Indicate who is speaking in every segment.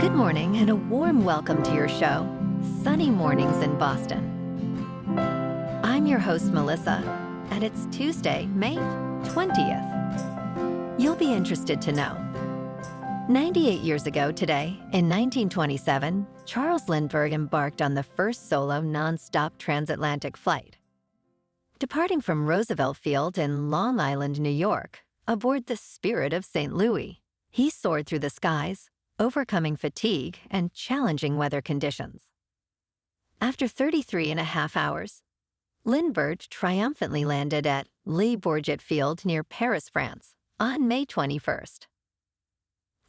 Speaker 1: Good morning and a warm welcome to your show, Sunny Mornings in Boston. I'm your host, Melissa, and it's Tuesday, May 20th. You'll be interested to know. 98 years ago today, in 1927, Charles Lindbergh embarked on the first solo non-stop transatlantic flight. Departing from Roosevelt Field in Long Island, New York, aboard the Spirit of St. Louis, he soared through the skies, overcoming fatigue and challenging weather conditions. After 33 and a half hours, Lindbergh triumphantly landed at Le Bourget Field near Paris, France, on May 21st.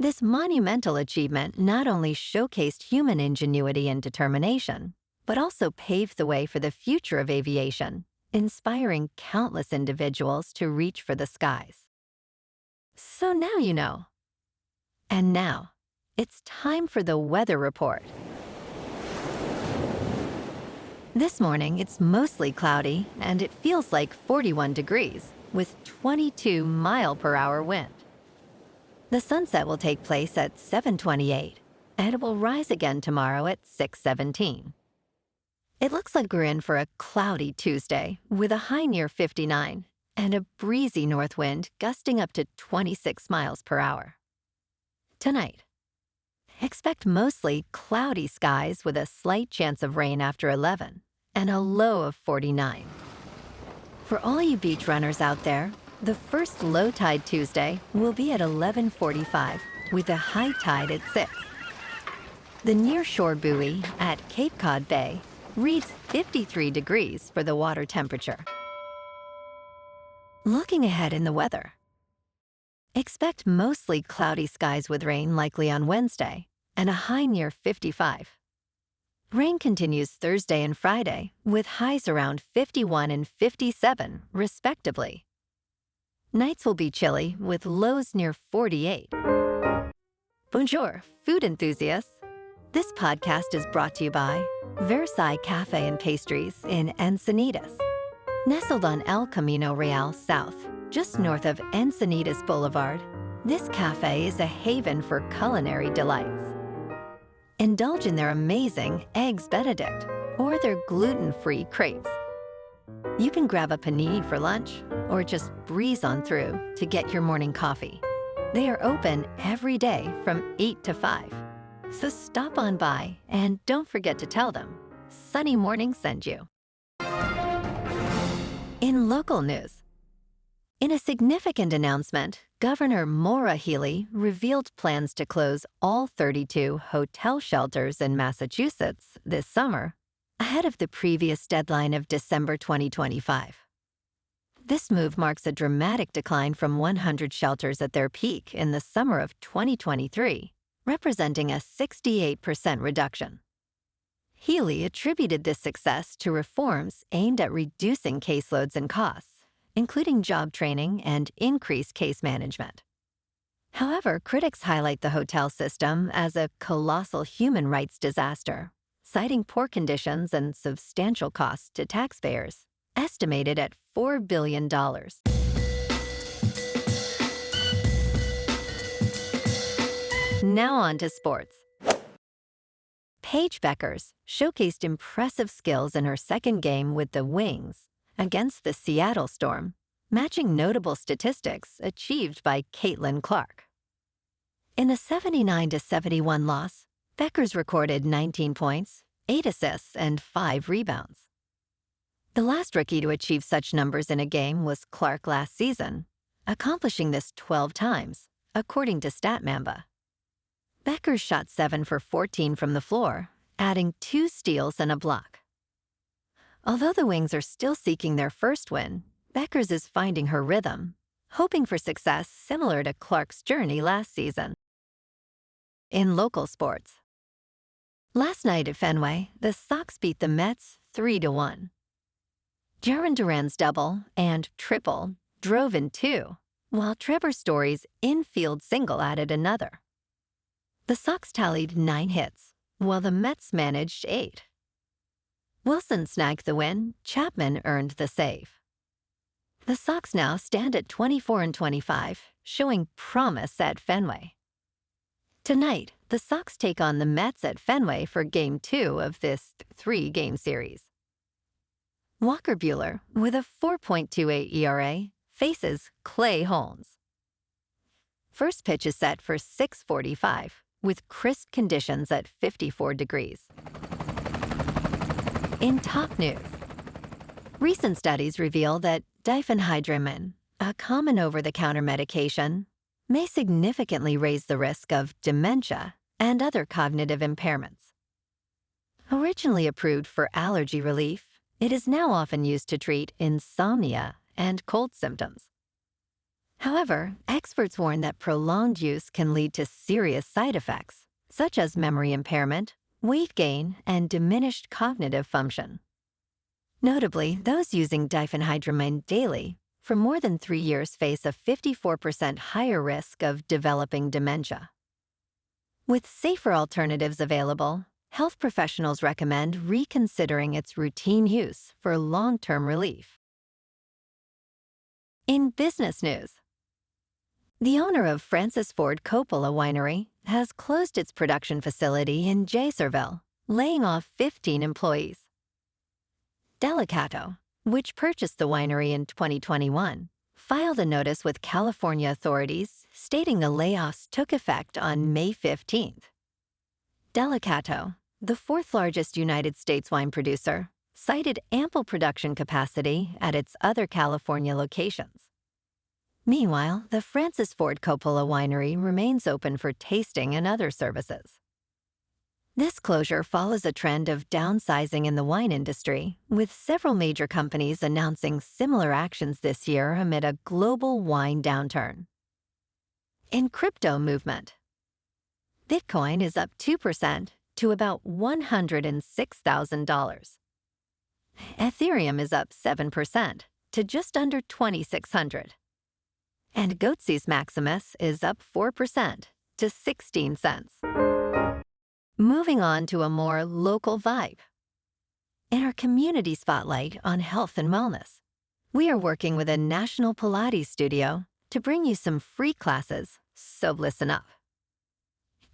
Speaker 1: This monumental achievement not only showcased human ingenuity and determination, but also paved the way for the future of aviation, inspiring countless individuals to reach for the skies. So now you know. And now, it's time for the weather report. This morning, it's mostly cloudy, and it feels like 41 degrees, with 22-mile-per-hour wind. The sunset will take place at 7:28, and it will rise again tomorrow at 6:17. It looks like we're in for a cloudy Tuesday, with a high near 59, and a breezy north wind gusting up to 26 miles per hour. Tonight, expect mostly cloudy skies with a slight chance of rain after 11 and a low of 49. For all you beach runners out there, the first low tide Tuesday will be at 11:45 with a high tide at 6. The nearshore buoy at Cape Cod Bay reads 53 degrees for the water temperature. Looking ahead in the weather, expect mostly cloudy skies with rain likely on Wednesday and a high near 55. Rain continues Thursday and Friday with highs around 51 and 57, respectively. Nights will be chilly with lows near 48. Bonjour, food enthusiasts. This podcast is brought to you by Versailles Cafe and Pastries in Encinitas. Nestled on El Camino Real South, just north of Encinitas Boulevard, this cafe is a haven for culinary delights. Indulge in their amazing Eggs Benedict or their gluten-free crepes. You can grab a panini for lunch or just breeze on through to get your morning coffee. They are open every day from 8 to 5. So stop on by and don't forget to tell them Sunny Morning sent you. In local news, in a significant announcement, Governor Maura Healey revealed plans to close all 32 hotel shelters in Massachusetts this summer, ahead of the previous deadline of December 2025. This move marks a dramatic decline from 100 shelters at their peak in the summer of 2023, representing a 68% reduction. Healey attributed this success to reforms aimed at reducing caseloads and costs, including job training and increased case management. However, critics highlight the hotel system as a colossal human rights disaster, citing poor conditions and substantial costs to taxpayers, estimated at $4 billion. Now on to sports. Paige Bueckers showcased impressive skills in her second game with the Wings against the Seattle Storm, matching notable statistics achieved by Caitlin Clark. In a 79-71 loss, Bueckers recorded 19 points, 8 assists, and 5 rebounds. The last rookie to achieve such numbers in a game was Clark last season, accomplishing this 12 times, according to StatMamba. Bueckers shot 7 for 14 from the floor, adding 2 steals and a block. Although the Wings are still seeking their first win, Bueckers is finding her rhythm, hoping for success similar to Clark's journey last season. In local sports, last night at Fenway, the Sox beat the Mets 3-1. Jarren Duran's double and triple drove in 2, while Trevor Story's infield single added another. The Sox tallied 9 hits, while the Mets managed 8. Wilson snagged the win, Chapman earned the save. The Sox now stand at 24-25, showing promise at Fenway. Tonight, the Sox take on the Mets at Fenway for Game 2 of this 3-game series. Walker Buehler, with a 4.28 ERA, faces Clay Holmes. First pitch is set for 6:45, with crisp conditions at 54 degrees. In top news, recent studies reveal that Diphenhydramine, a common over-the-counter medication, may significantly raise the risk of dementia and other cognitive impairments. Originally approved for allergy relief, it is now often used to treat insomnia and cold symptoms. However, experts warn that prolonged use can lead to serious side effects, such as memory impairment, weight gain, and diminished cognitive function. Notably, those using diphenhydramine daily for more than 3 years face a 54% higher risk of developing dementia. With safer alternatives available, health professionals recommend reconsidering its routine use for long-term relief. In business news, the owner of Francis Ford Coppola Winery has closed its production facility in Jaysarville, laying off 15 employees. Delicato, which purchased the winery in 2021, filed a notice with California authorities stating the layoffs took effect on May 15th. Delicato, the fourth-largest United States wine producer, cited ample production capacity at its other California locations. Meanwhile, the Francis Ford Coppola Winery remains open for tasting and other services. This closure follows a trend of downsizing in the wine industry, with several major companies announcing similar actions this year amid a global wine downturn. In crypto movement, Bitcoin is up 2% to about $106,000. Ethereum is up 7% to just under $2,600. And Goatse's Maximus is up 4% to 16 cents. Moving on to a more local vibe. In our community spotlight on health and wellness, we are working with a national Pilates studio to bring you some free classes, so listen up.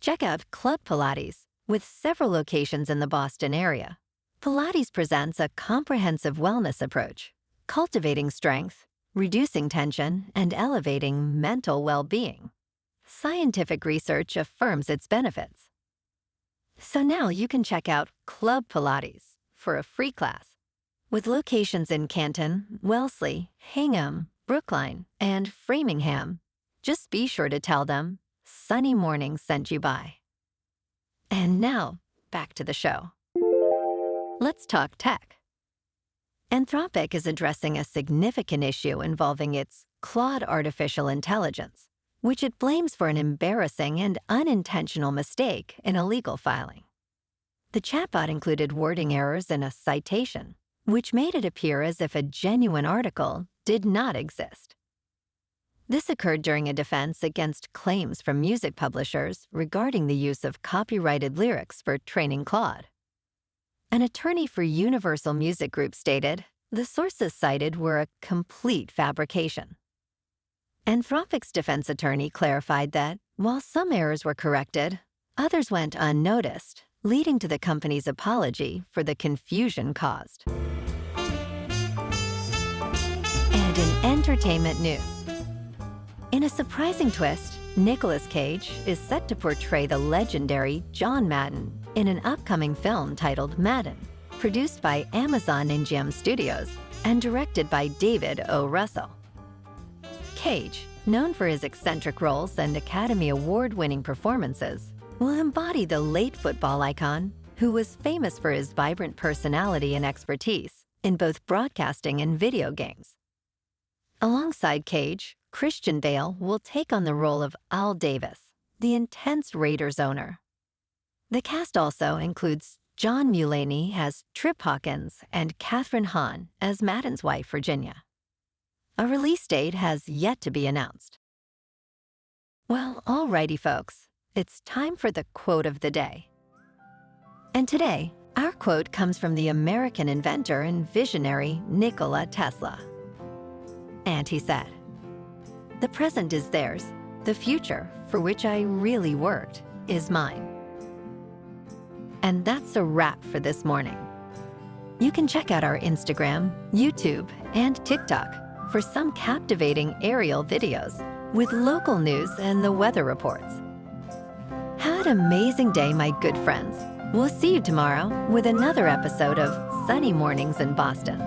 Speaker 1: Check out Club Pilates, with several locations in the Boston area. Pilates presents a comprehensive wellness approach, cultivating strength, reducing tension, and elevating mental well-being. Scientific research affirms its benefits. So now you can check out Club Pilates for a free class. With locations in Canton, Wellesley, Hingham, Brookline, and Framingham, just be sure to tell them Sunny Morning sent you by. And now, back to the show. Let's talk tech. Anthropic is addressing a significant issue involving its Claude artificial intelligence, which it blames for an embarrassing and unintentional mistake in a legal filing. The chatbot included wording errors in a citation, which made it appear as if a genuine article did not exist. This occurred during a defense against claims from music publishers regarding the use of copyrighted lyrics for training Claude. An attorney for Universal Music Group stated the sources cited were a complete fabrication. Anthropic's defense attorney clarified that, while some errors were corrected, others went unnoticed, leading to the company's apology for the confusion caused. And in entertainment news, in a surprising twist, Nicolas Cage is set to portray the legendary John Madden in an upcoming film titled Madden, produced by Amazon MGM Studios and directed by David O. Russell. Cage, known for his eccentric roles and Academy Award-winning performances, will embody the late football icon who was famous for his vibrant personality and expertise in both broadcasting and video games. Alongside Cage, Christian Bale will take on the role of Al Davis, the intense Raiders owner. The cast also includes John Mulaney as Trip Hawkins and Katherine Hahn as Madden's wife, Virginia. A release date has yet to be announced. Well, alrighty, folks. It's time for the quote of the day. And today, our quote comes from the American inventor and visionary Nikola Tesla. And he said, "The present is theirs, the future, for which I really worked, is mine. And that's a wrap for this morning. You can check out our Instagram, YouTube, and TikTok for some captivating aerial videos with local news and the weather reports. Have an amazing day, my good friends. We'll see you tomorrow with another episode of Sunny Mornings in Boston.